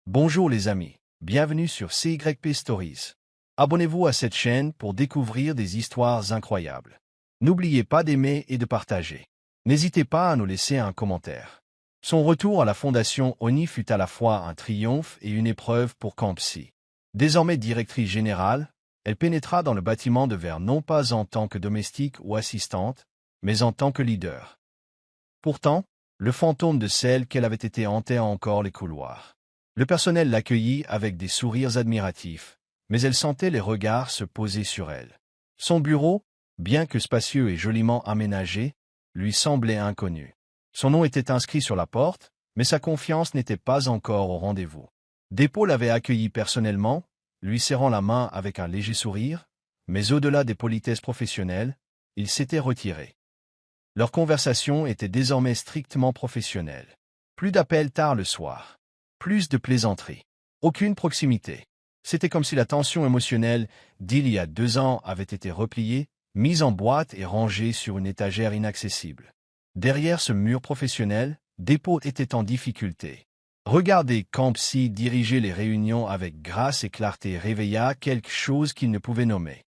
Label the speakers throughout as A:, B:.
A: Bonjour les amis, bienvenue sur CYP Stories. Abonnez-vous à cette chaîne pour découvrir des histoires incroyables. N'oubliez pas d'aimer et de partager. N'hésitez pas à nous laisser un commentaire. Son retour à la Fondation ONI fut à la fois un triomphe et une épreuve pour Campsie. Désormais directrice générale, elle pénétra dans le bâtiment de verre non pas en tant que domestique ou assistante, mais en tant que leader. Pourtant, le fantôme de celle qu'elle avait été hantait encore les couloirs. Le personnel l'accueillit avec des sourires admiratifs, mais elle sentait les regards se poser sur elle. Son bureau, bien que spacieux et joliment aménagé, lui semblait inconnu. Son nom était inscrit sur la porte, mais sa confiance n'était pas encore au rendez-vous. Despaux l'avait accueilli personnellement, lui serrant la main avec un léger sourire, mais au-delà des politesses professionnelles, il s'était retiré. Leur conversation était désormais strictement professionnelle. Plus d'appels tard le soir. Plus de plaisanteries. Aucune proximité. C'était comme si la tension émotionnelle d'il y a 2 ans avait été repliée, mise en boîte et rangée sur une étagère inaccessible. Derrière ce mur professionnel, Despaux était en difficulté. Regarder Campsie diriger les réunions avec grâce et clarté réveilla quelque chose qu'il ne pouvait nommer.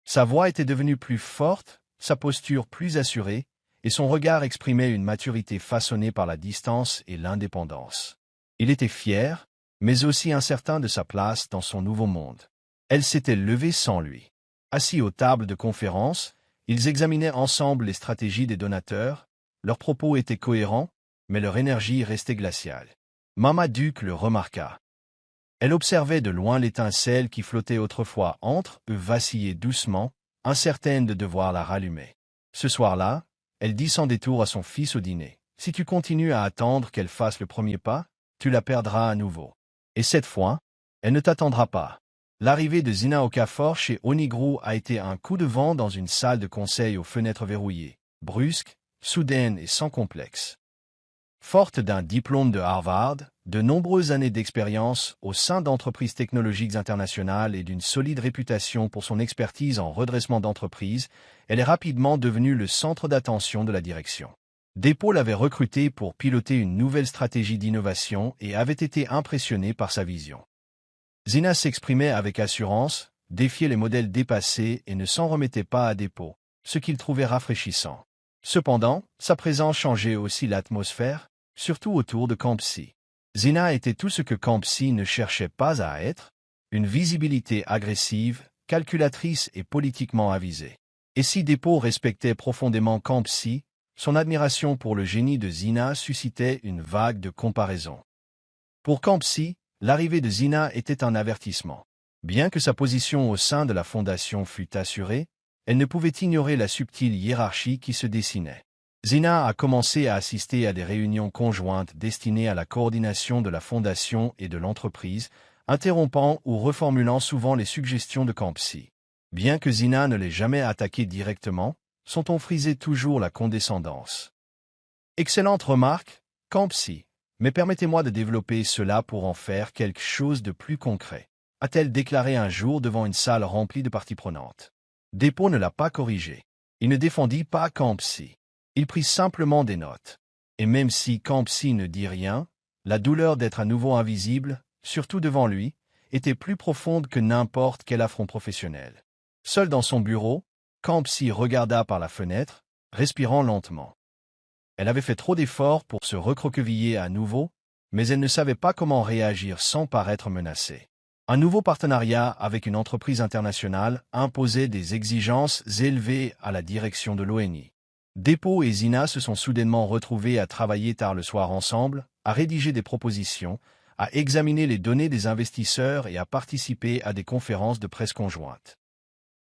A: Sa voix était devenue plus forte, sa posture plus assurée, et son regard exprimait une maturité façonnée par la distance et l'indépendance. Il était fier, mais aussi incertain de sa place dans son nouveau monde. Elle s'était levée sans lui. Assis aux tables de conférence, ils examinaient ensemble les stratégies des donateurs. Leurs propos étaient cohérents, mais leur énergie restait glaciale. Mama Duke le remarqua. Elle observait de loin l'étincelle qui flottait autrefois entre eux vaciller doucement, incertaine de devoir la rallumer. Ce soir-là, elle dit sans détour à son fils au dîner, « Si tu continues à attendre qu'elle fasse le premier pas, tu la perdras à nouveau. » Et cette fois, elle ne t'attendra pas. L'arrivée de Zina Okafor chez Onigro a été un coup de vent dans une salle de conseil aux fenêtres verrouillées, brusque, soudaine et sans complexe. Forte d'un diplôme de Harvard, de nombreuses années d'expérience au sein d'entreprises technologiques internationales et d'une solide réputation pour son expertise en redressement d'entreprise, elle est rapidement devenue le centre d'attention de la direction. Despaux l'avait recrutée pour piloter une nouvelle stratégie d'innovation et avait été impressionné par sa vision. Zina s'exprimait avec assurance, défiait les modèles dépassés et ne s'en remettait pas à Despaux, ce qu'il trouvait rafraîchissant. Cependant, sa présence changeait aussi l'atmosphère, surtout autour de Campsie. Zina était tout ce que Campsie ne cherchait pas à être, une visibilité agressive, calculatrice et politiquement avisée. Et si Despaux respectait profondément Campsie, son admiration pour le génie de Zina suscitait une vague de comparaison. Pour Campsie, l'arrivée de Zina était un avertissement. Bien que sa position au sein de la fondation fût assurée, elle ne pouvait ignorer la subtile hiérarchie qui se dessinait. Zina a commencé à assister à des réunions conjointes destinées à la coordination de la fondation et de l'entreprise, interrompant ou reformulant souvent les suggestions de Campsie. Bien que Zina ne l'ait jamais attaqué directement, son ton frisait toujours la condescendance. Excellente remarque, Campsie, mais permettez-moi de développer cela pour en faire quelque chose de plus concret, a-t-elle déclaré un jour devant une salle remplie de parties prenantes. Despaux ne l'a pas corrigé. Il ne défendit pas Campsie. Il prit simplement des notes. Et même si Campsie ne dit rien, la douleur d'être à nouveau invisible, surtout devant lui, était plus profonde que n'importe quel affront professionnel. Seul dans son bureau, Campsie regarda par la fenêtre, respirant lentement. Elle avait fait trop d'efforts pour se recroqueviller à nouveau, mais elle ne savait pas comment réagir sans paraître menacée. Un nouveau partenariat avec une entreprise internationale imposait des exigences élevées à la direction de l'ONI. Despaux et Zina se sont soudainement retrouvés à travailler tard le soir ensemble, à rédiger des propositions, à examiner les données des investisseurs et à participer à des conférences de presse conjointes.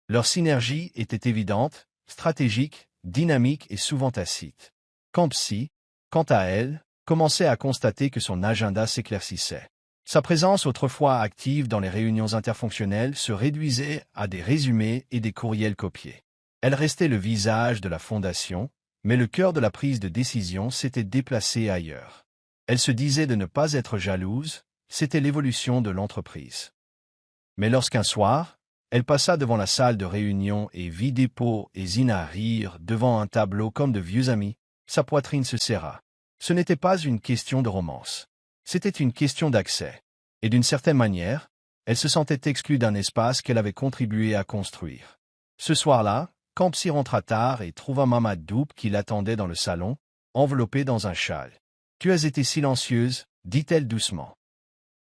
A: Leur synergie était évidente, stratégique, dynamique et souvent tacite. Campsie, quant à elle, commençait à constater que son agenda s'éclaircissait. Sa présence autrefois active dans les réunions interfonctionnelles se réduisait à des résumés et des courriels copiés. Elle restait le visage de la fondation, mais le cœur de la prise de décision s'était déplacé ailleurs. Elle se disait de ne pas être jalouse, c'était l'évolution de l'entreprise. Mais lorsqu'un soir, elle passa devant la salle de réunion et vit Despaux et Zina rire devant un tableau comme de vieux amis, sa poitrine se serra. Ce n'était pas une question de romance. C'était une question d'accès. Et d'une certaine manière, elle se sentait exclue d'un espace qu'elle avait contribué à construire. Ce soir-là, Campsie rentra tard et trouva Mama Doupe qui l'attendait dans le salon, enveloppée dans un châle. « Tu as été silencieuse, dit-elle doucement.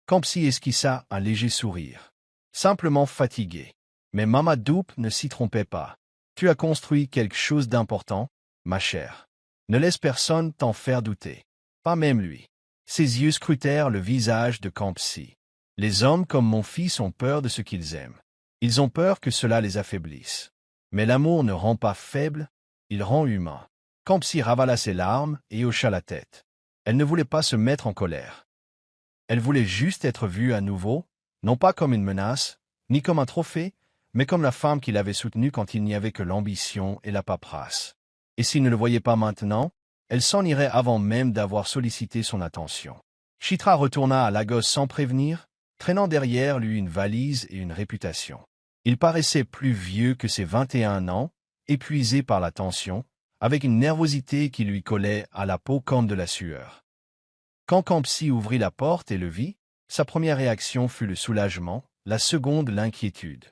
A: Campsie esquissa un léger sourire. Simplement fatiguée. Mais Mama Doupe ne s'y trompait pas. Tu as construit quelque chose d'important, ma chère. Ne laisse personne t'en faire douter. Pas même lui. Ses yeux scrutèrent le visage de Campsie. Les hommes comme mon fils ont peur de ce qu'ils aiment. Ils ont peur que cela les affaiblisse. Mais l'amour ne rend pas faible, il rend humain. Campsie ravala ses larmes et hocha la tête. Elle ne voulait pas se mettre en colère. Elle voulait juste être vue à nouveau, non pas comme une menace, ni comme un trophée, mais comme la femme qu'il avait soutenue quand il n'y avait que l'ambition et la paperasse. Et s'il ne le voyait pas maintenant, elle s'en irait avant même d'avoir sollicité son attention. Chitra retourna à Lagos sans prévenir, traînant derrière lui une valise et une réputation. Il paraissait plus vieux que ses 21 ans, épuisé par la tension, avec une nervosité qui lui collait à la peau comme de la sueur. Quand Campsie ouvrit la porte et le vit, sa première réaction fut le soulagement, la seconde l'inquiétude.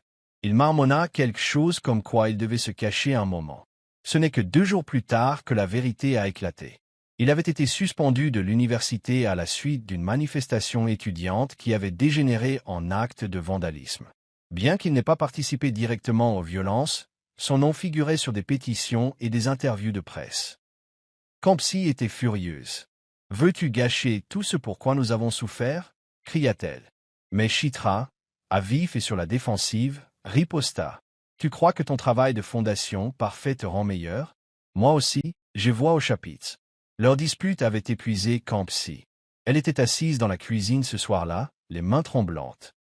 A: Il marmonna quelque chose comme quoi il devait se cacher un moment. Ce n'est que 2 jours plus tard que la vérité a éclaté. Il avait été suspendu de l'université à la suite d'une manifestation étudiante qui avait dégénéré en acte de vandalisme. Bien qu'il n'ait pas participé directement aux violences, son nom figurait sur des pétitions et des interviews de presse. Campsie était furieuse. « Veux-tu gâcher tout ce pour quoi nous avons souffert » cria-t-elle. Mais Chitra, à vif et sur la défensive, riposta. « Tu crois que ton travail de fondation parfait te rend meilleur? Moi aussi, je vois au chapitre. » Leur dispute avait épuisé Campsie. Elle était assise dans la cuisine ce soir-là, les mains tremblantes.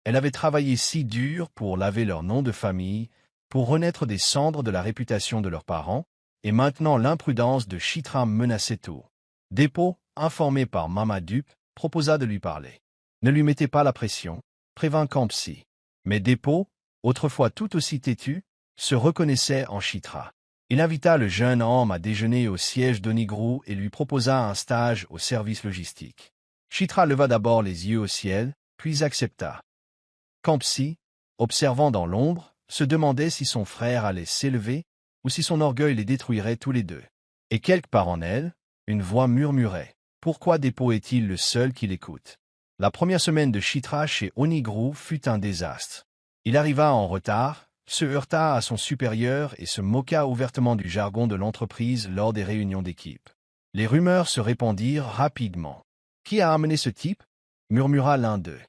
A: Elle avait travaillé si dur pour laver leur nom de famille, pour renaître des cendres de la réputation de leurs parents, et maintenant l'imprudence de Chitra menaçait tout. Dépôt, informé par Mama Doupe, proposa de lui parler. Ne lui mettez pas la pression, prévint Campsie. Mais Dépôt, autrefois tout aussi têtu, se reconnaissait en Chitra. Il invita le jeune homme à déjeuner au siège d'Onigrou et lui proposa un stage au service logistique. Chitra leva d'abord les yeux au ciel, puis accepta. Campsie, observant dans l'ombre, se demandait si son frère allait s'élever ou si son orgueil les détruirait tous les deux. Et quelque part en elle, une voix murmurait. Pourquoi Dépôt est-il le seul qui l'écoute? La première semaine de Chitra chez Onigrou fut un désastre. Il arriva en retard, se heurta à son supérieur et se moqua ouvertement du jargon de l'entreprise lors des réunions d'équipe. Les rumeurs se répandirent rapidement. « Qui a amené ce type » murmura l'un d'eux.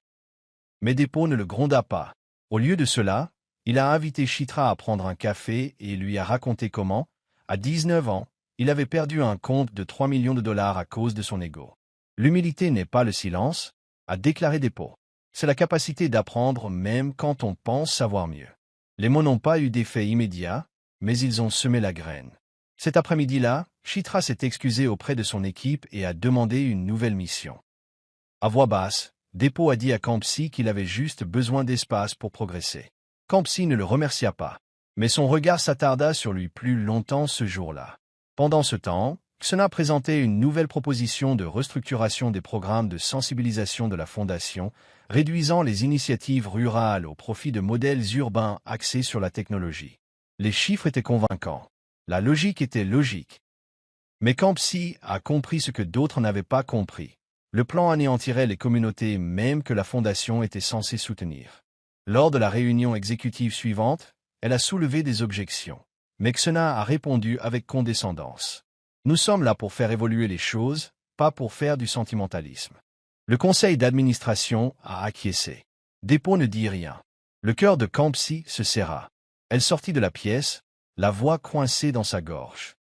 A: Mais Dépôt ne le gronda pas. Au lieu de cela, il a invité Chitra à prendre un café et lui a raconté comment, à 19 ans, il avait perdu un compte de 3 millions de dollars à cause de son ego. L'humilité n'est pas le silence, a déclaré Dépôt. C'est la capacité d'apprendre même quand on pense savoir mieux. Les mots n'ont pas eu d'effet immédiat, mais ils ont semé la graine. Cet après-midi-là, Chitra s'est excusé auprès de son équipe et a demandé une nouvelle mission. À voix basse, Dépôt a dit à Campsie qu'il avait juste besoin d'espace pour progresser. Campsie ne le remercia pas, mais son regard s'attarda sur lui plus longtemps ce jour-là. Pendant ce temps, Xena présentait une nouvelle proposition de restructuration des programmes de sensibilisation de la Fondation, réduisant les initiatives rurales au profit de modèles urbains axés sur la technologie. Les chiffres étaient convaincants. La logique était logique. Mais Campsie a compris ce que d'autres n'avaient pas compris. Le plan anéantirait les communautés même que la Fondation était censée soutenir. Lors de la réunion exécutive suivante, elle a soulevé des objections. Mais Xena a répondu avec condescendance. Nous sommes là pour faire évoluer les choses, pas pour faire du sentimentalisme. Le conseil d'administration a acquiescé. Dépôt ne dit rien. Le cœur de Campsie se serra. Elle sortit de la pièce, la voix coincée dans sa gorge.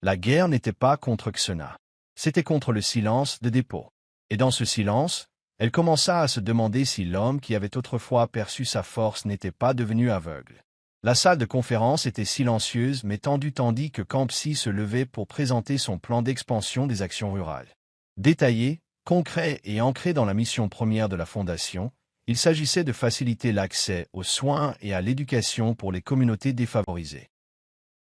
A: La guerre n'était pas contre Xena. C'était contre le silence de Dépôt. Et dans ce silence, elle commença à se demander si l'homme qui avait autrefois perçu sa force n'était pas devenu aveugle. La salle de conférence était silencieuse mais tendue tandis que Campsie se levait pour présenter son plan d'expansion des actions rurales. Détaillé, concret et ancré dans la mission première de la Fondation, il s'agissait de faciliter l'accès aux soins et à l'éducation pour les communautés défavorisées.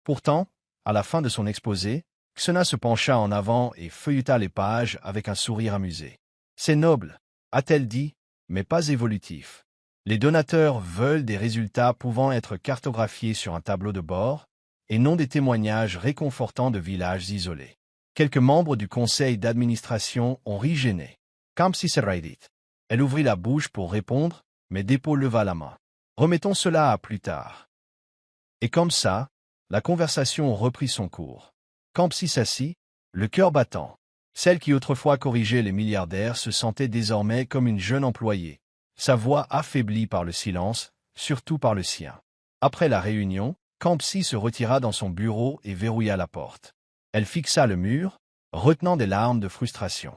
A: Pourtant, à la fin de son exposé, Xena se pencha en avant et feuilleta les pages avec un sourire amusé. « C'est noble, a-t-elle dit, mais pas évolutif. Les donateurs veulent des résultats pouvant être cartographiés sur un tableau de bord, et non des témoignages réconfortants de villages isolés. Quelques membres du conseil d'administration ont ri gênés. Campsie se raidit. Elle ouvrit la bouche pour répondre, mais Dépôt leva la main. Remettons cela à plus tard. Et comme ça, la conversation reprit son cours. Campsie s'assit, le cœur battant. Celle qui autrefois corrigeait les milliardaires se sentait désormais comme une jeune employée, sa voix affaiblie par le silence, surtout par le sien. Après la réunion, Campsie se retira dans son bureau et verrouilla la porte. Elle fixa le mur, retenant des larmes de frustration.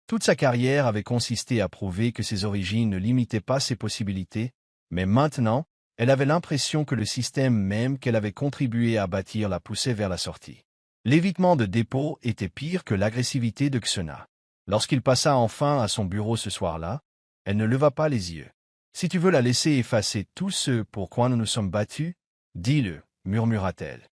A: Toute sa carrière avait consisté à prouver que ses origines ne limitaient pas ses possibilités, mais maintenant, elle avait l'impression que le système même qu'elle avait contribué à bâtir la poussait vers la sortie. L'évitement de Dépôt était pire que l'agressivité de Xena. Lorsqu'il passa enfin à son bureau ce soir-là, elle ne leva pas les yeux. « Si tu veux la laisser effacer tout ce pour quoi nous nous sommes battus, dis-le, murmura-t-elle.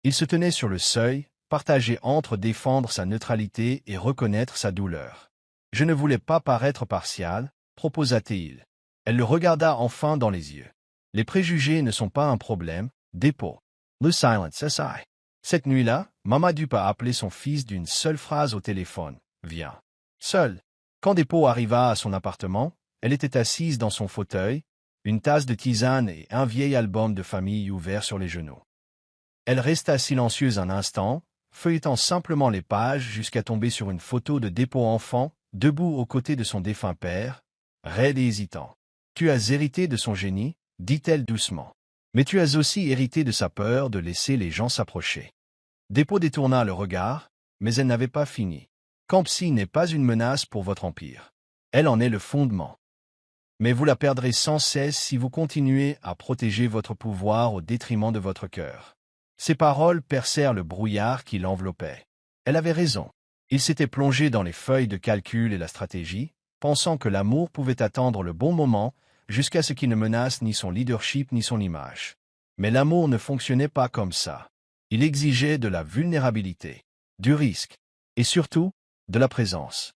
A: Il se tenait sur le seuil, partagé entre défendre sa neutralité et reconnaître sa douleur. « Je ne voulais pas paraître partial, proposa-t-il. Elle le regarda enfin dans les yeux. « Les préjugés ne sont pas un problème, Dépôt. Le silence s'assit. Cette nuit-là, Mamadou a appelé son fils d'une seule phrase au téléphone. « Viens. » Seul. Quand Dépôt arriva à son appartement, elle était assise dans son fauteuil, une tasse de tisane et un vieil album de famille ouvert sur les genoux. Elle resta silencieuse un instant, feuilletant simplement les pages jusqu'à tomber sur une photo de Dépôt enfant, debout aux côtés de son défunt père, raide et hésitant. « Tu as hérité de son génie, dit-elle doucement. Mais tu as aussi hérité de sa peur de laisser les gens s'approcher. » Dépôt détourna le regard, mais elle n'avait pas fini. « Campsie n'est pas une menace pour votre empire. Elle en est le fondement. Mais vous la perdrez sans cesse si vous continuez à protéger votre pouvoir au détriment de votre cœur. » Ces paroles percèrent le brouillard qui l'enveloppait. Elle avait raison. Il s'était plongé dans les feuilles de calcul et la stratégie, pensant que l'amour pouvait attendre le bon moment jusqu'à ce qu'il ne menace ni son leadership ni son image. Mais l'amour ne fonctionnait pas comme ça. Il exigeait de la vulnérabilité, du risque, et surtout, de la présence.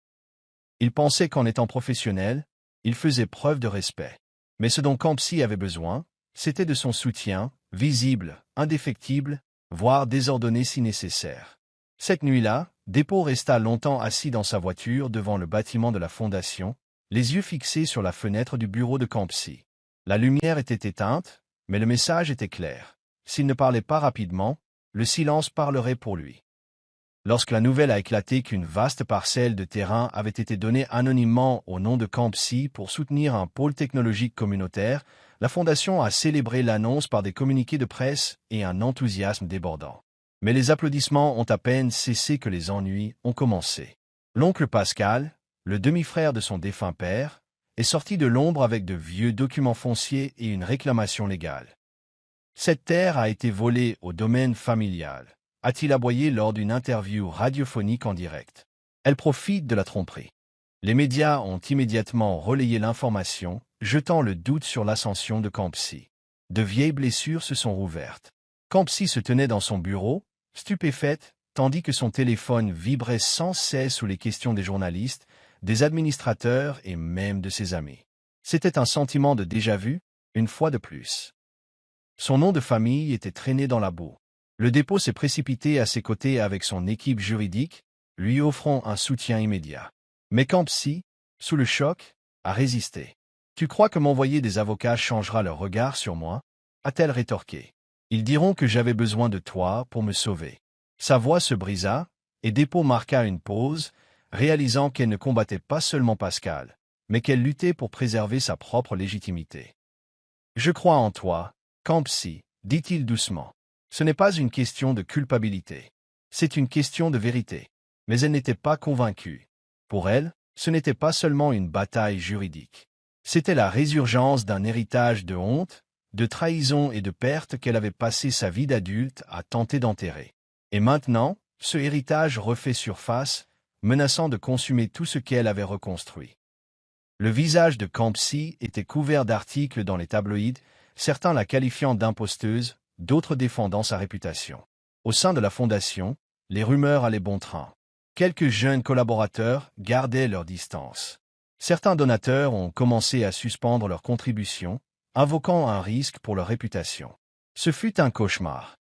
A: Il pensait qu'en étant professionnel, il faisait preuve de respect. Mais ce dont Campsie avait besoin, c'était de son soutien, visible, indéfectible, voire désordonné si nécessaire. Cette nuit-là, Dépôt resta longtemps assis dans sa voiture devant le bâtiment de la fondation, les yeux fixés sur la fenêtre du bureau de Campsie. La lumière était éteinte, mais le message était clair. S'il ne parlait pas rapidement, le silence parlerait pour lui. Lorsque la nouvelle a éclaté qu'une vaste parcelle de terrain avait été donnée anonymement au nom de Campsie pour soutenir un pôle technologique communautaire, la Fondation a célébré l'annonce par des communiqués de presse et un enthousiasme débordant. Mais les applaudissements ont à peine cessé que les ennuis ont commencé. L'oncle Pascal, le demi-frère de son défunt père, est sorti de l'ombre avec de vieux documents fonciers et une réclamation légale. Cette terre a été volée au domaine familial, a-t-il aboyé lors d'une interview radiophonique en direct. Elle profite de la tromperie. Les médias ont immédiatement relayé l'information, jetant le doute sur l'ascension de Campsie. De vieilles blessures se sont rouvertes. Campsie se tenait dans son bureau, stupéfaite, tandis que son téléphone vibrait sans cesse sous les questions des journalistes, des administrateurs et même de ses amis. C'était un sentiment de déjà-vu, une fois de plus. Son nom de famille était traîné dans la boue. Le Dépôt s'est précipité à ses côtés avec son équipe juridique, lui offrant un soutien immédiat. Mais Campsie, sous le choc, a résisté. « Tu crois que m'envoyer des avocats changera leur regard sur moi ?» a-t-elle rétorqué. « Ils diront que j'avais besoin de toi pour me sauver. » Sa voix se brisa, et Dépôt marqua une pause, réalisant qu'elle ne combattait pas seulement Pascal, mais qu'elle luttait pour préserver sa propre légitimité. « Je crois en toi, Campsie, dit-il doucement. Ce n'est pas une question de culpabilité. C'est une question de vérité. » Mais elle n'était pas convaincue. Pour elle, ce n'était pas seulement une bataille juridique. C'était la résurgence d'un héritage de honte, de trahison et de perte qu'elle avait passé sa vie d'adulte à tenter d'enterrer. Et maintenant, ce héritage refait surface, menaçant de consumer tout ce qu'elle avait reconstruit. Le visage de Campsie était couvert d'articles dans les tabloïds, certains la qualifiant d'imposteuse, d'autres défendant sa réputation. Au sein de la fondation, les rumeurs allaient bon train. Quelques jeunes collaborateurs gardaient leur distance. Certains donateurs ont commencé à suspendre leurs contributions, invoquant un risque pour leur réputation. Ce fut un cauchemar.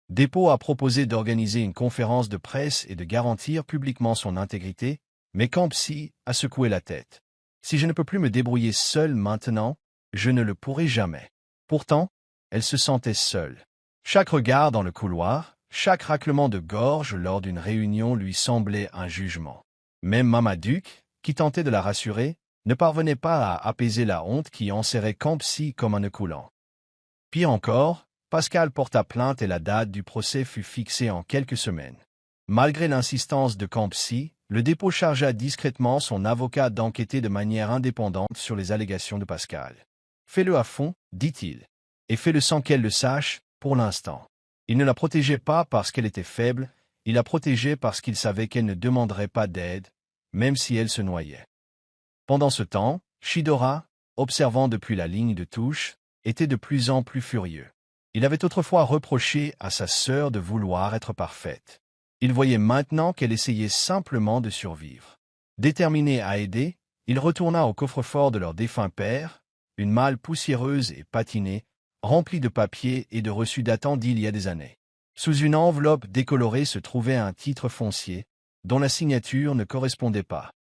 A: Dépôt a proposé d'organiser une conférence de presse et de garantir publiquement son intégrité, mais Campsie a secoué la tête. Si je ne peux plus me débrouiller seule maintenant, je ne le pourrai jamais. Pourtant, elle se sentait seule. Chaque regard dans le couloir, chaque raclement de gorge lors d'une réunion lui semblait un jugement. Même Mamaduc, qui tentait de la rassurer, ne parvenait pas à apaiser la honte qui enserrait Campsie comme un nœud coulant. Pire encore, Pascal porta plainte et la date du procès fut fixée en quelques semaines. Malgré l'insistance de Campsie, le dépôt chargea discrètement son avocat d'enquêter de manière indépendante sur les allégations de Pascal. « Fais-le à fond, dit-il, et fais-le sans qu'elle le sache, pour l'instant. » Il ne la protégeait pas parce qu'elle était faible, il la protégeait parce qu'il savait qu'elle ne demanderait pas d'aide, même si elle se noyait. Pendant ce temps, Chidora, observant depuis la ligne de touche, était de plus en plus furieux. Il avait autrefois reproché à sa sœur de vouloir être parfaite. Il voyait maintenant qu'elle essayait simplement de survivre. Déterminé à aider, il retourna au coffre-fort de leur défunt père, une malle poussiéreuse et patinée, remplie de papiers et de reçus datant d'il y a des années. Sous une enveloppe décolorée se trouvait un titre foncier, dont la signature ne correspondait pas.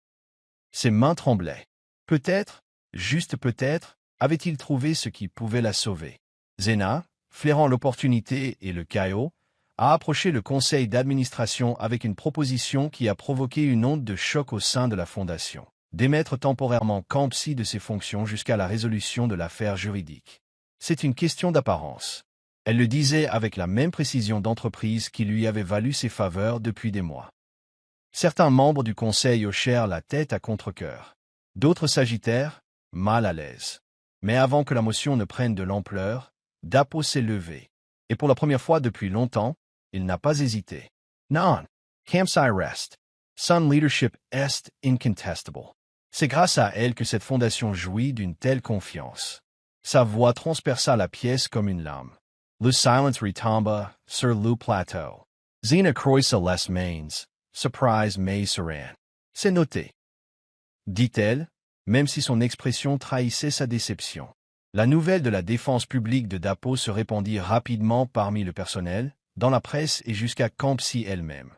A: Ses mains tremblaient. Peut-être, juste peut-être, avait-il trouvé ce qui pouvait la sauver. Zena, flairant l'opportunité et le chaos, a approché le conseil d'administration avec une proposition qui a provoqué une onde de choc au sein de la fondation. Démettre temporairement Campsie de ses fonctions jusqu'à la résolution de l'affaire juridique. C'est une question d'apparence. Elle le disait avec la même précision d'entreprise qui lui avait valu ses faveurs depuis des mois. Certains membres du conseil hochèrent la tête à contre-cœur. D'autres s'agitèrent, mal à l'aise. Mais avant que la motion ne prenne de l'ampleur, Dapo s'est levé. Et pour la première fois depuis longtemps, il n'a pas hésité. Non, Campsie reste. Son leadership est incontestable. C'est grâce à elle que cette fondation jouit d'une telle confiance. Sa voix transperça la pièce comme une lame. Le silence retomba sur le plateau. Zena croisa les mains, surprise mais sereine. C'est noté, dit-elle, même si son expression trahissait sa déception. La nouvelle de la défense publique de Dapo se répandit rapidement parmi le personnel, dans la presse et jusqu'à Campsie elle-même.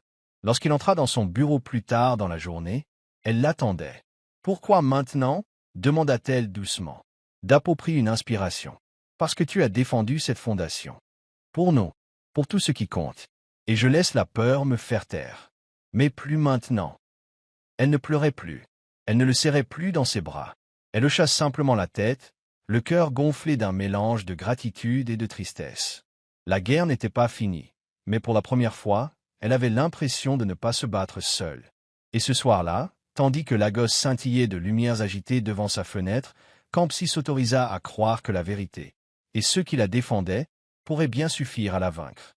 A: Lorsqu'il entra dans son bureau plus tard dans la journée, elle l'attendait. « Pourquoi maintenant » demanda-t-elle doucement. Dapo prit une inspiration. « Parce que tu as défendu cette fondation. Pour nous, pour tout ce qui compte. Et je laisse la peur me faire taire. Mais plus maintenant. » Elle ne pleurait plus. Elle ne le serrait plus dans ses bras. Elle hocha simplement la tête, le cœur gonflé d'un mélange de gratitude et de tristesse. La guerre n'était pas finie, mais pour la première fois, elle avait l'impression de ne pas se battre seule. Et ce soir-là, tandis que Lagos scintillait de lumières agitées devant sa fenêtre, Campsie s'autorisa à croire que la vérité, et ceux qui la défendaient, pourraient bien suffire à la vaincre.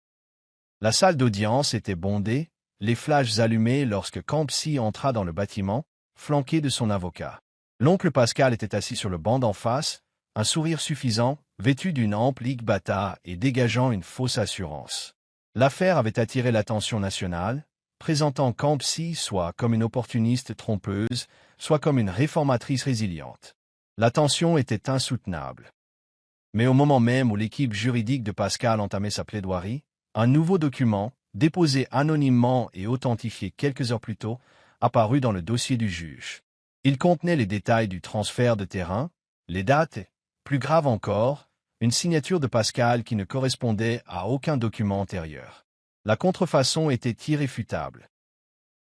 A: La salle d'audience était bondée, les flashs allumés lorsque Campsie entra dans le bâtiment, flanqué de son avocat. L'oncle Pascal était assis sur le banc d'en face, un sourire suffisant, vêtu d'une ample ligbata et dégageant une fausse assurance. L'affaire avait attiré l'attention nationale, présentant Campsie soit comme une opportuniste trompeuse, soit comme une réformatrice résiliente. La tension était insoutenable. Mais au moment même où l'équipe juridique de Pascal entamait sa plaidoirie, un nouveau document, déposé anonymement et authentifié quelques heures plus tôt, apparut dans le dossier du juge. Il contenait les détails du transfert de terrain, les dates et, plus grave encore, une signature de Pascal qui ne correspondait à aucun document antérieur. La contrefaçon était irréfutable.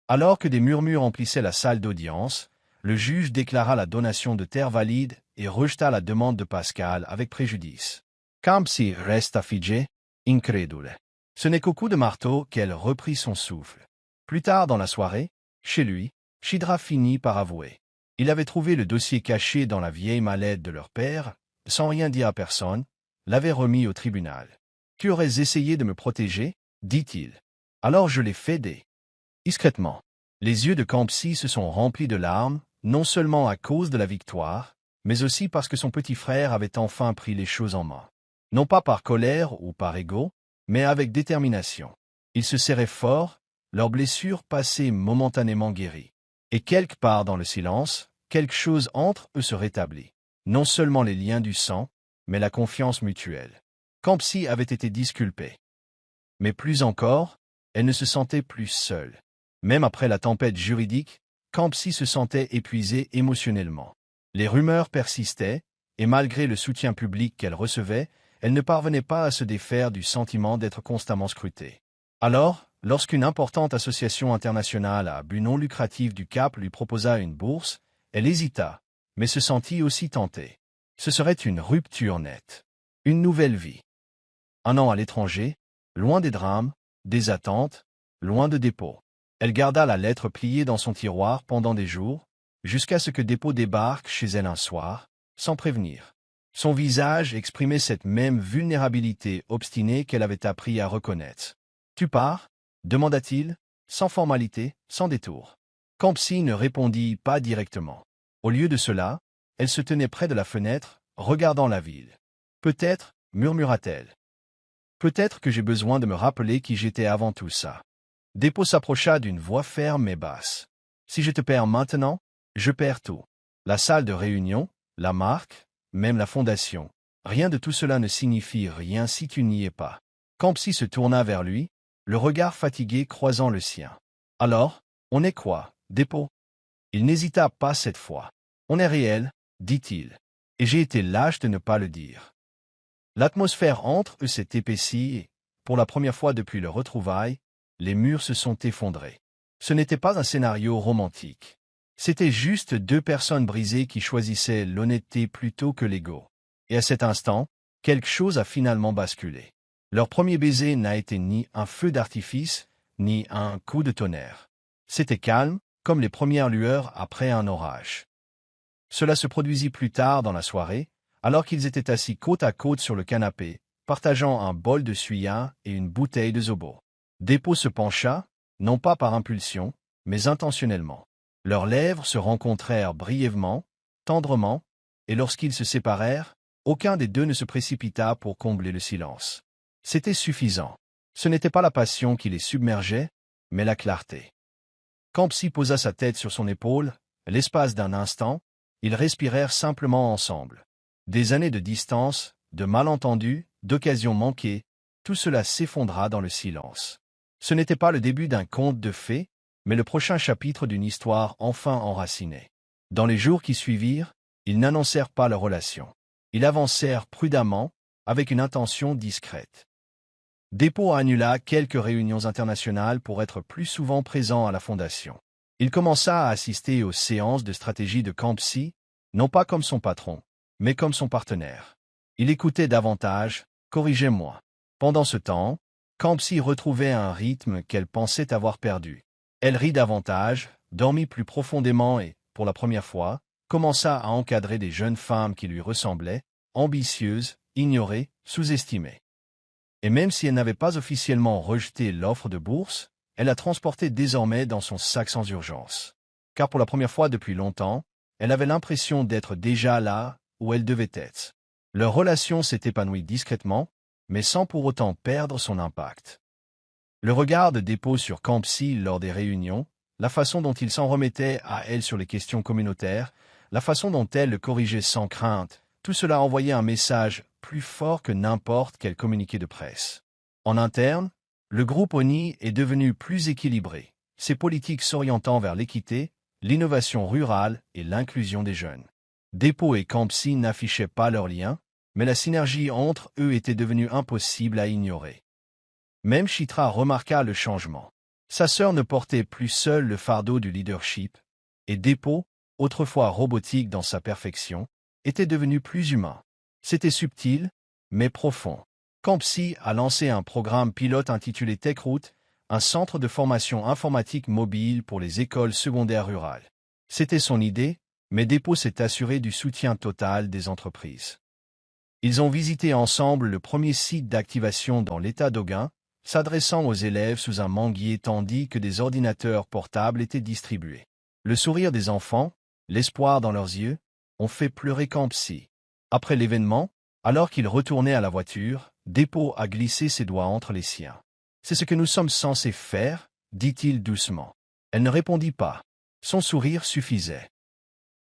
A: Alors que des murmures emplissaient la salle d'audience, le juge déclara la donation de terre valide et rejeta la demande de Pascal avec préjudice. Campsie resta figée, incrédule. Ce n'est qu'au coup de marteau qu'elle reprit son souffle. Plus tard dans la soirée, chez lui, Chidra finit par avouer. Il avait trouvé le dossier caché dans la vieille mallette de leur père, sans rien dire à personne, l'avait remis au tribunal. « Tu aurais essayé de me protéger ?» dit-il. « Alors je l'ai fait discrètement. » Les yeux de Campsie se sont remplis de larmes, non seulement à cause de la victoire, mais aussi parce que son petit frère avait enfin pris les choses en main. Non pas par colère ou par ego, mais avec détermination. Ils se serraient fort, leurs blessures passées momentanément guéries. Et quelque part dans le silence, quelque chose entre eux se rétablit. Non seulement les liens du sang, mais la confiance mutuelle. Campsie avait été disculpée. Mais plus encore, elle ne se sentait plus seule. Même après la tempête juridique, Campsie se sentait épuisée émotionnellement. Les rumeurs persistaient, et malgré le soutien public qu'elle recevait, elle ne parvenait pas à se défaire du sentiment d'être constamment scrutée. Alors, lorsqu'une importante association internationale à but non lucratif du Cap lui proposa une bourse, elle hésita, mais se sentit aussi tentée. Ce serait une rupture nette. Une nouvelle vie. Un an à l'étranger, loin des drames, des attentes, loin de Dépôt. Elle garda la lettre pliée dans son tiroir pendant des jours, jusqu'à ce que Dépôt débarque chez elle un soir, sans prévenir. Son visage exprimait cette même vulnérabilité obstinée qu'elle avait appris à reconnaître. « Tu pars » demanda-t-il, sans formalité, sans détour. Campsie ne répondit pas directement. Au lieu de cela, elle se tenait près de la fenêtre, regardant la ville. « Peut-être, murmura-t-elle. Peut-être que j'ai besoin de me rappeler qui j'étais avant tout ça. » Dépôt s'approcha d'une voix ferme et basse. « Si je te perds maintenant, je perds tout. La salle de réunion, la marque, même la fondation. Rien de tout cela ne signifie rien si tu n'y es pas. » Campsie se tourna vers lui, le regard fatigué croisant le sien. « Alors, on est quoi, Dépôt ?» Il n'hésita pas cette fois. « On est réel, dit-il. Et j'ai été lâche de ne pas le dire. » L'atmosphère entre eux s'est épaissie et, pour la première fois depuis leur retrouvaille, les murs se sont effondrés. Ce n'était pas un scénario romantique. C'était juste deux personnes brisées qui choisissaient l'honnêteté plutôt que l'ego. Et à cet instant, quelque chose a finalement basculé. Leur premier baiser n'a été ni un feu d'artifice, ni un coup de tonnerre. C'était calme, comme les premières lueurs après un orage. Cela se produisit plus tard dans la soirée, alors qu'ils étaient assis côte à côte sur le canapé, partageant un bol de suya et une bouteille de zobo. Dépôt se pencha, non pas par impulsion, mais intentionnellement. Leurs lèvres se rencontrèrent brièvement, tendrement, et lorsqu'ils se séparèrent, aucun des deux ne se précipita pour combler le silence. C'était suffisant. Ce n'était pas la passion qui les submergeait, mais la clarté. Campsie posa sa tête sur son épaule, l'espace d'un instant, ils respirèrent simplement ensemble. Des années de distance, de malentendus, d'occasions manquées, tout cela s'effondra dans le silence. Ce n'était pas le début d'un conte de fées, mais le prochain chapitre d'une histoire enfin enracinée. Dans les jours qui suivirent, ils n'annoncèrent pas leur relation. Ils avancèrent prudemment, avec une intention discrète. Dépôt annula quelques réunions internationales pour être plus souvent présent à la Fondation. Il commença à assister aux séances de stratégie de Campsie, non pas comme son patron, mais comme son partenaire. Il écoutait davantage, corrigeait moins. Pendant ce temps, Campsie retrouvait un rythme qu'elle pensait avoir perdu. Elle rit davantage, dormit plus profondément et, pour la première fois, commença à encadrer des jeunes femmes qui lui ressemblaient, ambitieuses, ignorées, sous-estimées. Et même si elle n'avait pas officiellement rejeté l'offre de bourse, elle la transportait désormais dans son sac sans urgence. Car pour la première fois depuis longtemps, elle avait l'impression d'être déjà là où elle devait être. Leur relation s'est épanouie discrètement, mais sans pour autant perdre son impact. Le regard de Dépôt sur Campsie lors des réunions, la façon dont il s'en remettait à elle sur les questions communautaires, la façon dont elle le corrigeait sans crainte, tout cela envoyait un message plus fort que n'importe quel communiqué de presse. En interne, le groupe ONI est devenu plus équilibré, ses politiques s'orientant vers l'équité, l'innovation rurale et l'inclusion des jeunes. Dépôt et Campsie n'affichaient pas leurs liens, mais la synergie entre eux était devenue impossible à ignorer. Même Chitra remarqua le changement. Sa sœur ne portait plus seule le fardeau du leadership, et Dépôt, autrefois robotique dans sa perfection, était devenu plus humain. C'était subtil, mais profond. Campsie a lancé un programme pilote intitulé TechRoute, un centre de formation informatique mobile pour les écoles secondaires rurales. C'était son idée, mais Dépôt s'est assuré du soutien total des entreprises. Ils ont visité ensemble le premier site d'activation dans l'État d'Auguin, s'adressant aux élèves sous un manguier tandis que des ordinateurs portables étaient distribués. Le sourire des enfants, l'espoir dans leurs yeux, ont fait pleurer Campsie. Après l'événement, alors qu'il retournait à la voiture, Dépôt a glissé ses doigts entre les siens. « C'est ce que nous sommes censés faire » dit-il doucement. Elle ne répondit pas. Son sourire suffisait.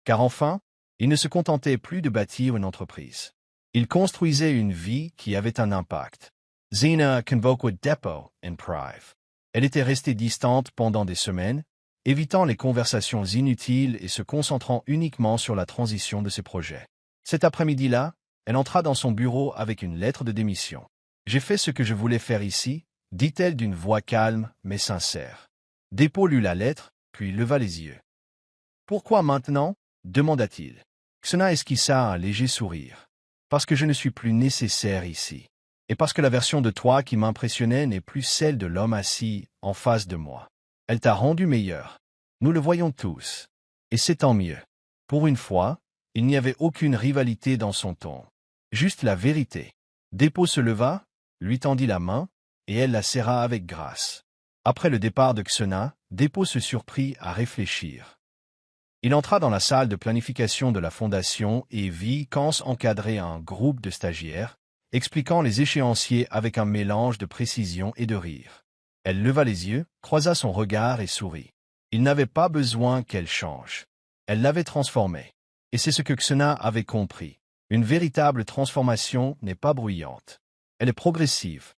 A: Car enfin, il ne se contentait plus de bâtir une entreprise. Il construisait une vie qui avait un impact. Xena convoquait Depot and Prive. Elle était restée distante pendant des semaines, évitant les conversations inutiles et se concentrant uniquement sur la transition de ses projets. Cet après-midi-là, elle entra dans son bureau avec une lettre de démission. « J'ai fait ce que je voulais faire ici », dit-elle d'une voix calme mais sincère. Depot lut la lettre, puis leva les yeux. « Pourquoi maintenant » demanda-t-il. Xena esquissa un léger sourire. « Parce que je ne suis plus nécessaire ici. Et parce que la version de toi qui m'impressionnait n'est plus celle de l'homme assis en face de moi. Elle t'a rendu meilleur. Nous le voyons tous. Et c'est tant mieux. » Pour une fois, il n'y avait aucune rivalité dans son ton. Juste la vérité. Depot se leva, lui tendit la main, et elle la serra avec grâce. Après le départ de Xena, Depot se surprit à réfléchir. Il entra dans la salle de planification de la fondation et vit Kance encadrer un groupe de stagiaires, expliquant les échéanciers avec un mélange de précision et de rire. Elle leva les yeux, croisa son regard et sourit. Il n'avait pas besoin qu'elle change. Elle l'avait transformée. Et c'est ce que Xena avait compris. Une véritable transformation n'est pas bruyante. Elle est progressive.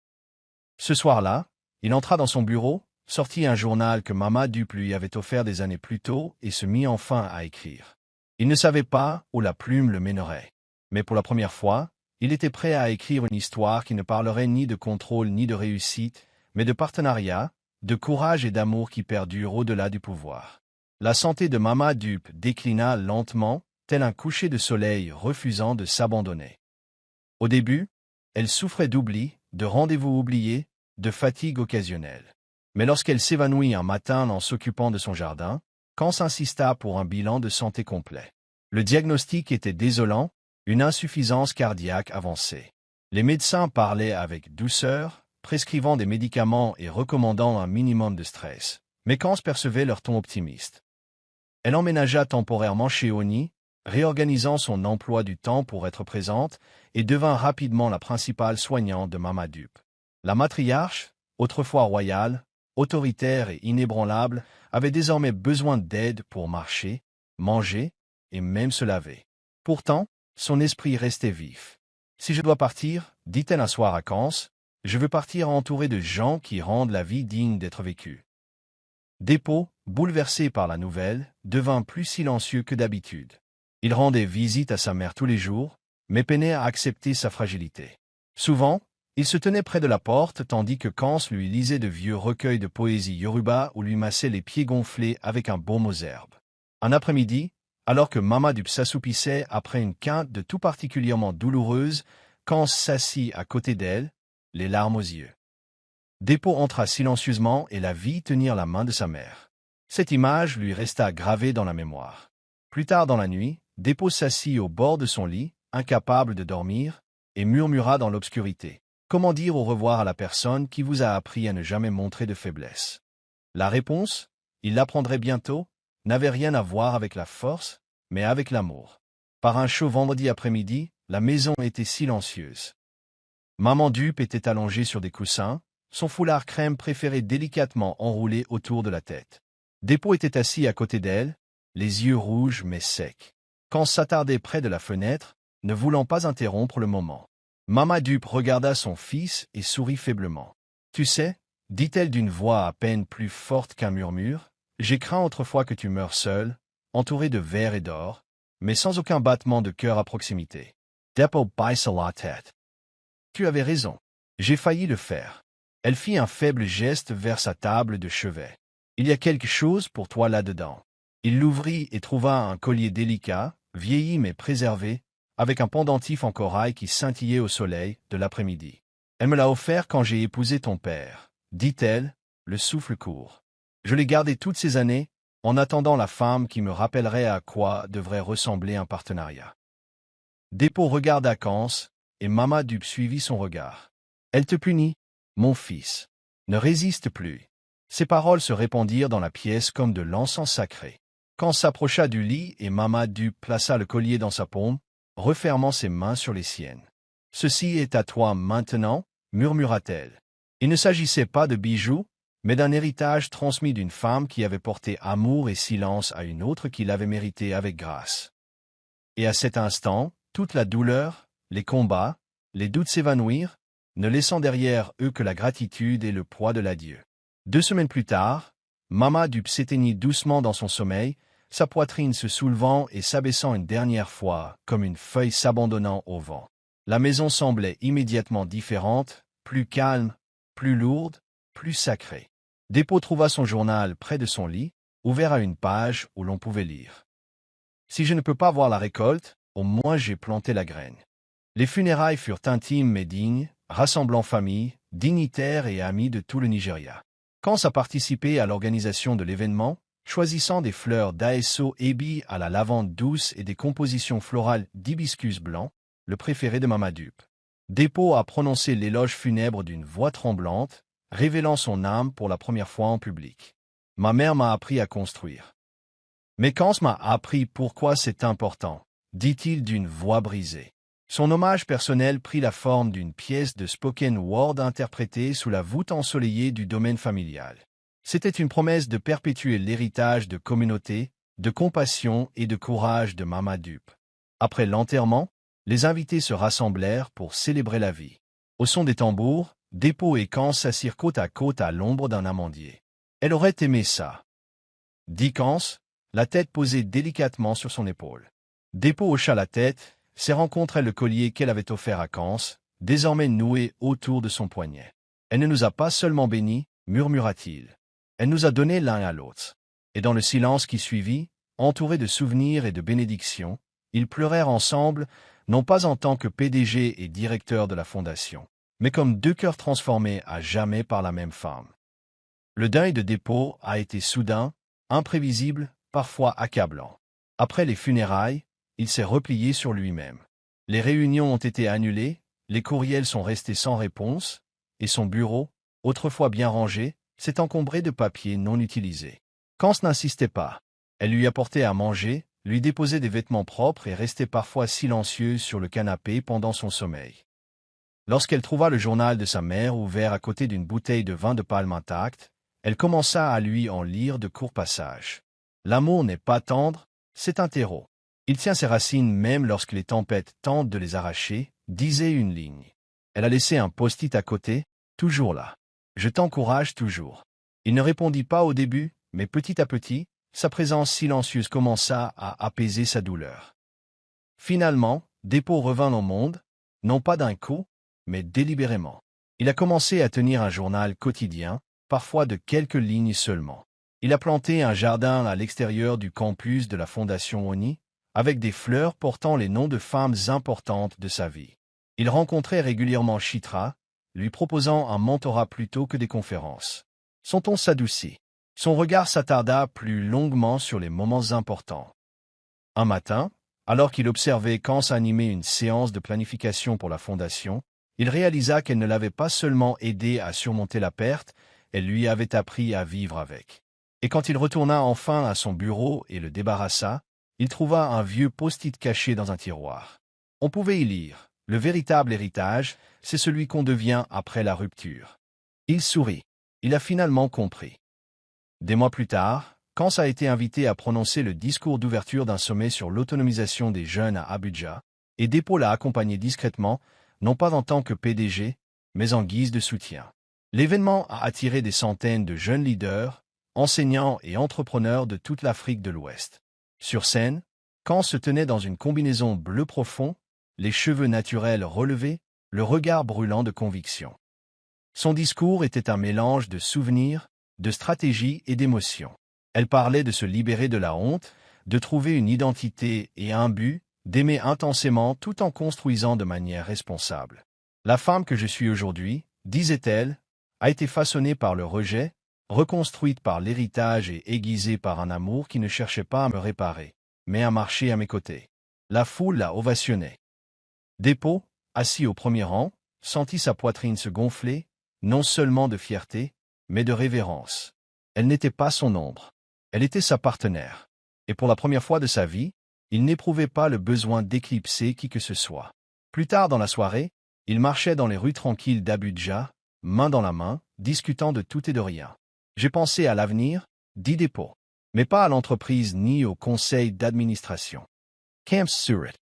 A: Ce soir-là, il entra dans son bureau, sortit un journal que Mama Dupe lui avait offert des années plus tôt et se mit enfin à écrire. Il ne savait pas où la plume le mènerait. Mais pour la première fois, il était prêt à écrire une histoire qui ne parlerait ni de contrôle ni de réussite, mais de partenariat, de courage et d'amour qui perdurent au-delà du pouvoir. La santé de Mama Dupe déclina lentement, tel un coucher de soleil refusant de s'abandonner. Au début, elle souffrait d'oubli, de rendez-vous oubliés, de fatigue occasionnelle. Mais lorsqu'elle s'évanouit un matin en s'occupant de son jardin, Kance insista pour un bilan de santé complet. Le diagnostic était désolant, une insuffisance cardiaque avancée. Les médecins parlaient avec douceur, prescrivant des médicaments et recommandant un minimum de stress, mais Kance percevait leur ton optimiste. Elle emménagea temporairement chez Oni, réorganisant son emploi du temps pour être présente, et devint rapidement la principale soignante de Mama Dupe. La matriarche, autrefois royale, autoritaire et inébranlable, avait désormais besoin d'aide pour marcher, manger et même se laver. Pourtant, son esprit restait vif. « Si je dois partir, dit-elle un soir à Kance, je veux partir entouré de gens qui rendent la vie digne d'être vécue. » Depot, bouleversé par la nouvelle, devint plus silencieux que d'habitude. Il rendait visite à sa mère tous les jours, mais peinait à accepter sa fragilité. Souvent, il se tenait près de la porte tandis que Kance lui lisait de vieux recueils de poésie yoruba ou lui massait les pieds gonflés avec un baume aux herbes. Un après-midi, alors que Mama Dupe s'assoupissait après une quinte de tout particulièrement douloureuse, Kance s'assit à côté d'elle, les larmes aux yeux. Depot entra silencieusement et la vit tenir la main de sa mère. Cette image lui resta gravée dans la mémoire. Plus tard dans la nuit, Depot s'assit au bord de son lit, incapable de dormir, et murmura dans l'obscurité. Comment dire au revoir à la personne qui vous a appris à ne jamais montrer de faiblesse? La réponse, il l'apprendrait bientôt, n'avait rien à voir avec la force, mais avec l'amour. Par un chaud vendredi après-midi, la maison était silencieuse. Maman Dupe était allongée sur des coussins, son foulard crème préféré délicatement enroulé autour de la tête. Depot était assis à côté d'elle, les yeux rouges mais secs. Kance s'attardait près de la fenêtre, ne voulant pas interrompre le moment. Mama Dupe regarda son fils et sourit faiblement. « Tu sais, dit-elle d'une voix à peine plus forte qu'un murmure, j'ai craint autrefois que tu meures seul, entouré de verre et d'or, mais sans aucun battement de cœur à proximité. » Depot baissa la tête. « Tu avais raison. J'ai failli le faire. » Elle fit un faible geste vers sa table de chevet. « Il y a quelque chose pour toi là-dedans. » Il l'ouvrit et trouva un collier délicat, vieilli mais préservé, avec un pendentif en corail qui scintillait au soleil de l'après-midi. « Elle me l'a offert quand j'ai épousé ton père, » dit-elle, le souffle court. « Je l'ai gardé toutes ces années, en attendant la femme qui me rappellerait à quoi devrait ressembler un partenariat. » Depot regarda Kance, et Mama Dupe suivit son regard. « Elle te punit, mon fils. Ne résiste plus. » Ces paroles se répandirent dans la pièce comme de l'encens sacré. Kance s'approcha du lit et Mama Dupe plaça le collier dans sa paume, refermant ses mains sur les siennes. « Ceci est à toi maintenant, » murmura-t-elle. Il ne s'agissait pas de bijoux, mais d'un héritage transmis d'une femme qui avait porté amour et silence à une autre qui l'avait mérité avec grâce. Et à cet instant, toute la douleur, les combats, les doutes s'évanouirent, ne laissant derrière eux que la gratitude et le poids de l'adieu. 2 semaines plus tard, Mama Dup s'éteignit doucement dans son sommeil, sa poitrine se soulevant et s'abaissant une dernière fois, comme une feuille s'abandonnant au vent. La maison semblait immédiatement différente, plus calme, plus lourde, plus sacrée. Dépôt trouva son journal près de son lit, ouvert à une page où l'on pouvait lire. Si je ne peux pas voir la récolte, au moins j'ai planté la graine. Les funérailles furent intimes mais dignes, rassemblant familles, dignitaires et amis de tout le Nigeria. Kans a participé à l'organisation de l'événement, choisissant des fleurs d'Aeso Ebi à la lavande douce et des compositions florales d'hibiscus blanc, le préféré de Mama Dup. Dépôt a prononcé l'éloge funèbre d'une voix tremblante, révélant son âme pour la première fois en public. Ma mère m'a appris à construire. Mais Kans m'a appris pourquoi c'est important, dit-il d'une voix brisée. Son hommage personnel prit la forme d'une pièce de spoken word interprétée sous la voûte ensoleillée du domaine familial. C'était une promesse de perpétuer l'héritage de communauté, de compassion et de courage de Mama Dup. Après l'enterrement, les invités se rassemblèrent pour célébrer la vie. Au son des tambours, Dépôt et Kans s'assirent côte à l'ombre d'un amandier. Elle aurait aimé ça, dit Kans, la tête posée délicatement sur son épaule. Dépôt hocha la tête, serrant contre elle le collier qu'elle avait offert à Kans, désormais noué autour de son poignet. Elle ne nous a pas seulement bénis, murmura-t-il. Elle nous a donné l'un à l'autre. Et dans le silence qui suivit, entourés de souvenirs et de bénédictions, ils pleurèrent ensemble, non pas en tant que PDG et directeur de la fondation, mais comme 2 cœurs transformés à jamais par la même femme. Le deuil de Dépôt a été soudain, imprévisible, parfois accablant. Après les funérailles, il s'est replié sur lui-même. Les réunions ont été annulées, les courriels sont restés sans réponse, et son bureau, autrefois bien rangé, s'est encombré de papiers non utilisés. Kans n'insistait pas. Elle lui apportait à manger, lui déposait des vêtements propres et restait parfois silencieuse sur le canapé pendant son sommeil. Lorsqu'elle trouva le journal de sa mère ouvert à côté d'une bouteille de vin de palme intacte, elle commença à lui en lire de courts passages. L'amour n'est pas tendre, c'est un terreau. Il tient ses racines même lorsque les tempêtes tentent de les arracher, disait une ligne. Elle a laissé un post-it à côté, toujours là. Je t'encourage toujours. Il ne répondit pas au début, mais petit à petit, sa présence silencieuse commença à apaiser sa douleur. Finalement, Dépôt revint au monde, non pas d'un coup, mais délibérément. Il a commencé à tenir un journal quotidien, parfois de quelques lignes seulement. Il a planté un jardin à l'extérieur du campus de la Fondation Oni, avec des fleurs portant les noms de femmes importantes de sa vie. Il rencontrait régulièrement Chitra, lui proposant un mentorat plutôt que des conférences. Son ton s'adoucit. Son regard s'attarda plus longuement sur les moments importants. Un matin, alors qu'il observait Kans animer une séance de planification pour la Fondation, il réalisa qu'elle ne l'avait pas seulement aidé à surmonter la perte, elle lui avait appris à vivre avec. Et quand il retourna enfin à son bureau et le débarrassa, il trouva un vieux post-it caché dans un tiroir. On pouvait y lire « Le véritable héritage, c'est celui qu'on devient après la rupture ». Il sourit. Il a finalement compris. Des mois plus tard, Kans a été invité à prononcer le discours d'ouverture d'un sommet sur l'autonomisation des jeunes à Abuja, et Dépôt l'a accompagné discrètement, non pas en tant que PDG, mais en guise de soutien. L'événement a attiré des centaines de jeunes leaders, enseignants et entrepreneurs de toute l'Afrique de l'Ouest. Sur scène, Kans se tenait dans une combinaison bleu profond, les cheveux naturels relevés, le regard brûlant de conviction. Son discours était un mélange de souvenirs, de stratégie et d'émotions. Elle parlait de se libérer de la honte, de trouver une identité et un but, d'aimer intensément tout en construisant de manière responsable. La femme que je suis aujourd'hui, disait-elle, a été façonnée par le rejet, reconstruite par l'héritage et aiguisée par un amour qui ne cherchait pas à me réparer, mais à marcher à mes côtés. La foule la ovationnait. Dépôt, assis au premier rang, sentit sa poitrine se gonfler, non seulement de fierté, mais de révérence. Elle n'était pas son ombre. Elle était sa partenaire. Et pour la première fois de sa vie, il n'éprouvait pas le besoin d'éclipser qui que ce soit. Plus tard dans la soirée, il marchait dans les rues tranquilles d'Abuja, main dans la main, discutant de tout et de rien. J'ai pensé à l'avenir, dit Dépôt, mais pas à l'entreprise ni au conseil d'administration. Camps Surratt.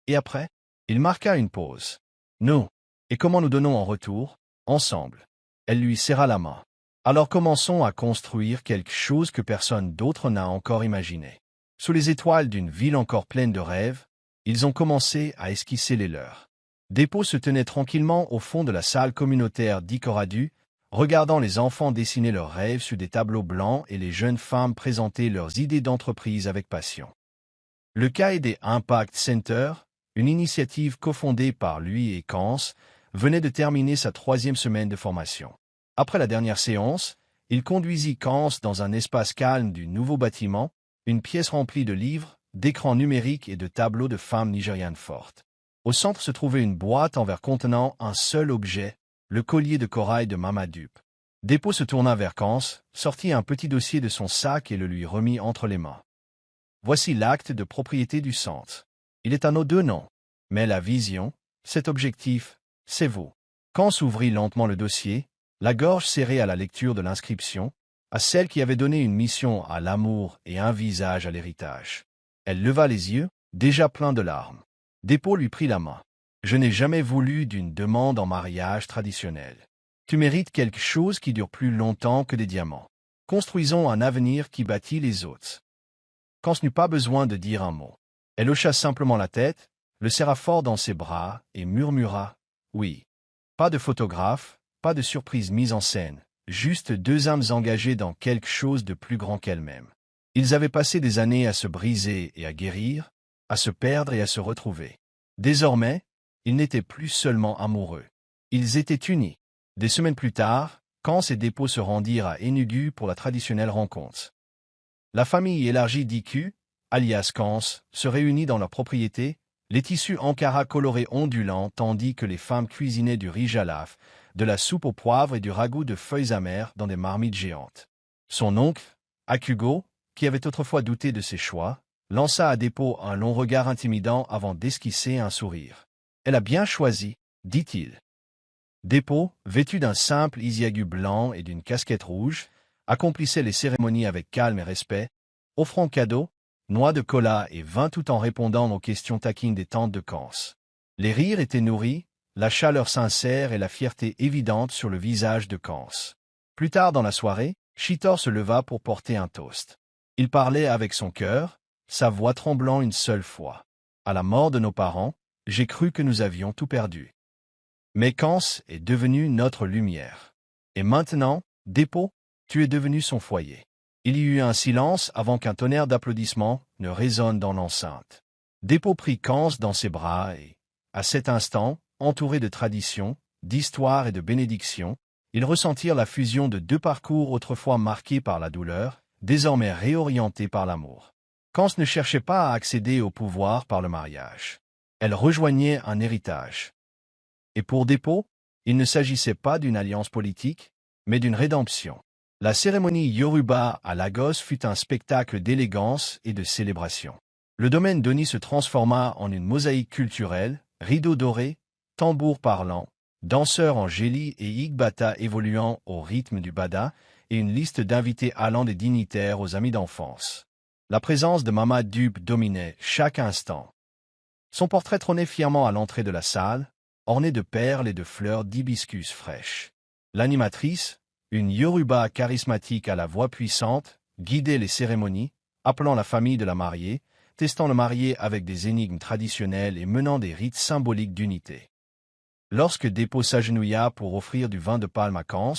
A: Et après, il marqua une pause. Nous. Et comment nous donnons en retour? Ensemble. Elle lui serra la main. Alors commençons à construire quelque chose que personne d'autre n'a encore imaginé. Sous les étoiles d'une ville encore pleine de rêves, ils ont commencé à esquisser les leurs. Dépôt se tenait tranquillement au fond de la salle communautaire d'Icoradu, regardant les enfants dessiner leurs rêves sur des tableaux blancs et les jeunes femmes présenter leurs idées d'entreprise avec passion. Le CAE des Impact Center, une initiative cofondée par lui et Kans, venait de terminer sa 3e semaine de formation. Après la dernière séance, il conduisit Kans dans un espace calme du nouveau bâtiment, une pièce remplie de livres, d'écrans numériques et de tableaux de femmes nigérianes fortes. Au centre se trouvait une boîte en verre contenant un seul objet, le collier de corail de Mamadup. Dépôt se tourna vers Kans, sortit un petit dossier de son sac et le lui remit entre les mains. Voici l'acte de propriété du centre. Il est à nos 2 noms. Mais la vision, cet objectif, c'est vous. Kans ouvrit lentement le dossier, la gorge serrée à la lecture de l'inscription, à celle qui avait donné une mission à l'amour et un visage à l'héritage. Elle leva les yeux, déjà pleins de larmes. Dépôt lui prit la main. Je n'ai jamais voulu d'une demande en mariage traditionnelle. Tu mérites quelque chose qui dure plus longtemps que des diamants. Construisons un avenir qui bâtit les autres. Kans n'eut pas besoin de dire un mot. Elle hocha simplement la tête, le serra fort dans ses bras et murmura « Oui ». Pas de photographe, pas de surprise mise en scène, juste 2 âmes engagées dans quelque chose de plus grand qu'elles-mêmes. Ils avaient passé des années à se briser et à guérir, à se perdre et à se retrouver. Désormais, ils n'étaient plus seulement amoureux. Ils étaient unis. Des semaines plus tard, Kans et Dépôt se rendirent à Enugu pour la traditionnelle rencontre. La famille élargie d'Iku, alias Kans, se réunit dans leur propriété, les tissus Ankara colorés ondulants tandis que les femmes cuisinaient du riz jalaf, de la soupe au poivre et du ragoût de feuilles amères dans des marmites géantes. Son oncle, Akugo, qui avait autrefois douté de ses choix, lança à Dépôt un long regard intimidant avant d'esquisser un sourire. « Elle a bien choisi, dit-il. » Dépôt, vêtu d'un simple isiagu blanc et d'une casquette rouge, accomplissait les cérémonies avec calme et respect, offrant cadeaux, noix de cola et vin tout en répondant aux questions taquines des tantes de Kans. Les rires étaient nourris, la chaleur sincère et la fierté évidente sur le visage de Kans. Plus tard dans la soirée, Chitor se leva pour porter un toast. Il parlait avec son cœur, sa voix tremblant une seule fois. À la mort de nos parents, j'ai cru que nous avions tout perdu. Mais Kans est devenu notre lumière. Et maintenant, Dépôt, tu es devenu son foyer. Il y eut un silence avant qu'un tonnerre d'applaudissements ne résonne dans l'enceinte. Dépôt prit Kans dans ses bras et, à cet instant, entouré de traditions, d'histoires et de bénédictions, ils ressentirent la fusion de 2 parcours autrefois marqués par la douleur, désormais réorientés par l'amour. Kans ne cherchait pas à accéder au pouvoir par le mariage. Elle rejoignait un héritage. Et pour Dépôt, il ne s'agissait pas d'une alliance politique, mais d'une rédemption. La cérémonie Yoruba à Lagos fut un spectacle d'élégance et de célébration. Le domaine d'Oni se transforma en une mosaïque culturelle, rideaux dorés, tambours parlants, danseurs en géli et igbata évoluant au rythme du bada, et une liste d'invités allant des dignitaires aux amis d'enfance. La présence de Mama Dupe dominait chaque instant. Son portrait trônait fièrement à l'entrée de la salle, orné de perles et de fleurs d'hibiscus fraîches. L'animatrice, une Yoruba charismatique à la voix puissante, guidait les cérémonies, appelant la famille de la mariée, testant le marié avec des énigmes traditionnelles et menant des rites symboliques d'unité. Lorsque Dépôt s'agenouilla pour offrir du vin de palme à Kans,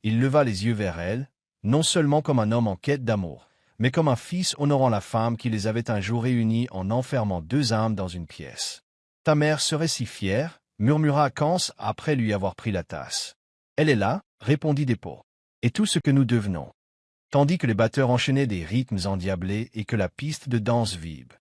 A: il leva les yeux vers elle, non seulement comme un homme en quête d'amour, mais comme un fils honorant la femme qui les avait un jour réunis en enfermant 2 âmes dans une pièce. « Ta mère serait si fière » murmura Kans après lui avoir pris la tasse. « Elle est là » répondit Dépôt. « Et tout ce que nous devenons. » Tandis que les batteurs enchaînaient des rythmes endiablés et que la piste de danse vibre.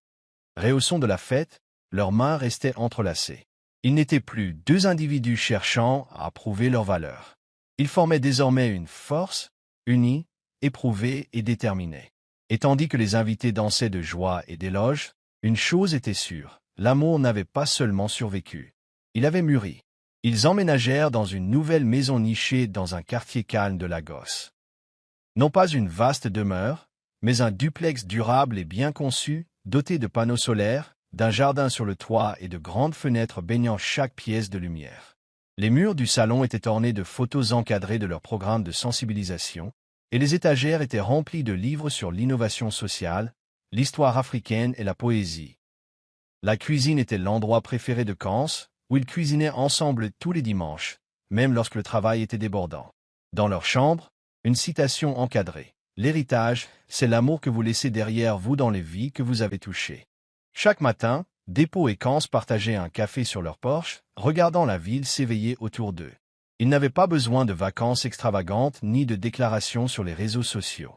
A: Au son de la fête, leurs mains restaient entrelacées. Ils n'étaient plus 2 individus cherchant à prouver leur valeur. Ils formaient désormais une force, unie, éprouvée et déterminée. Et tandis que les invités dansaient de joie et d'éloge, une chose était sûre, l'amour n'avait pas seulement survécu. Il avait mûri. Ils emménagèrent dans une nouvelle maison nichée dans un quartier calme de Lagos. Non pas une vaste demeure, mais un duplex durable et bien conçu, doté de panneaux solaires, d'un jardin sur le toit et de grandes fenêtres baignant chaque pièce de lumière. Les murs du salon étaient ornés de photos encadrées de leur programme de sensibilisation, et les étagères étaient remplies de livres sur l'innovation sociale, l'histoire africaine et la poésie. La cuisine était l'endroit préféré de Kans, où ils cuisinaient ensemble tous les dimanches, même lorsque le travail était débordant. Dans leur chambre, une citation encadrée. L'héritage, c'est l'amour que vous laissez derrière vous dans les vies que vous avez touchées. Chaque matin, Dépôt et Kans partageaient un café sur leur porche, regardant la ville s'éveiller autour d'eux. Ils n'avaient pas besoin de vacances extravagantes ni de déclarations sur les réseaux sociaux.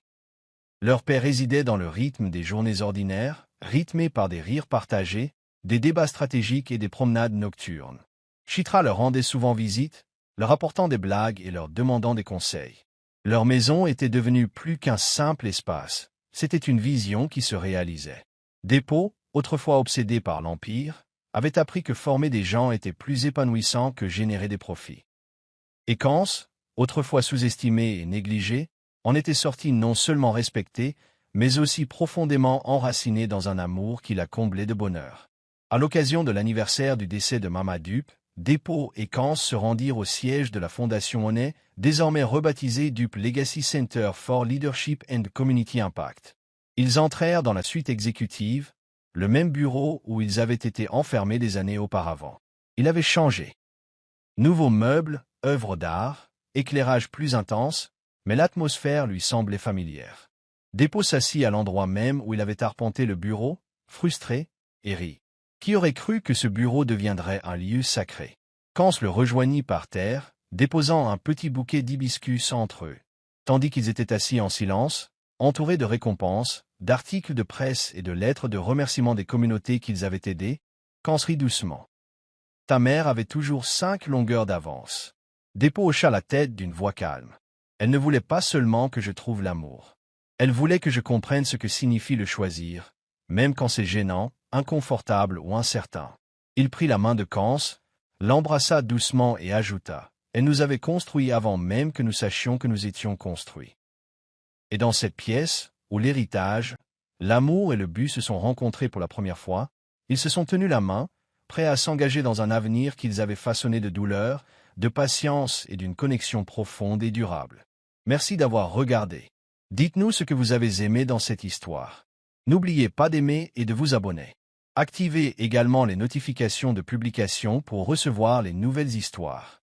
A: Leur paix résidait dans le rythme des journées ordinaires, rythmées par des rires partagés, des débats stratégiques et des promenades nocturnes. Chitra leur rendait souvent visite, leur apportant des blagues et leur demandant des conseils. Leur maison était devenue plus qu'un simple espace, c'était une vision qui se réalisait. Dépôt, autrefois obsédé par l'Empire, avait appris que former des gens était plus épanouissant que générer des profits. Et Kans, autrefois sous-estimé et négligé, en était sorti non seulement respecté, mais aussi profondément enraciné dans un amour qui la comblait de bonheur. À l'occasion de l'anniversaire du décès de Mama Dup, Dépôt et Kans se rendirent au siège de la Fondation Honnay, désormais rebaptisée Dup Legacy Center for Leadership and Community Impact. Ils entrèrent dans la suite exécutive, le même bureau où ils avaient été enfermés des années auparavant. Il avait changé. Nouveaux meubles, œuvres d'art, éclairage plus intense, mais l'atmosphère lui semblait familière. Dépôt s'assit à l'endroit même où il avait arpenté le bureau, frustré, et rit. Qui aurait cru que ce bureau deviendrait un lieu sacré? Kans le rejoignit par terre, déposant un petit bouquet d'hibiscus entre eux. Tandis qu'ils étaient assis en silence, entourés de récompenses, d'articles de presse et de lettres de remerciement des communautés qu'ils avaient aidées, Kans rit doucement. Ta mère avait toujours 5 longueurs d'avance. Dépôt hocha la tête d'une voix calme. Elle ne voulait pas seulement que je trouve l'amour. Elle voulait que je comprenne ce que signifie le choisir, même quand c'est gênant, inconfortable ou incertain. Il prit la main de Kans, l'embrassa doucement et ajouta « Elle nous avait construits avant même que nous sachions que nous étions construits. » Et dans cette pièce, où l'héritage, l'amour et le but se sont rencontrés pour la première fois, ils se sont tenus la main, prêts à s'engager dans un avenir qu'ils avaient façonné de douleur, de patience et d'une connexion profonde et durable. Merci d'avoir regardé. Dites-nous ce que vous avez aimé dans cette histoire. N'oubliez pas d'aimer et de vous abonner. Activez également les notifications de publication pour recevoir les nouvelles histoires.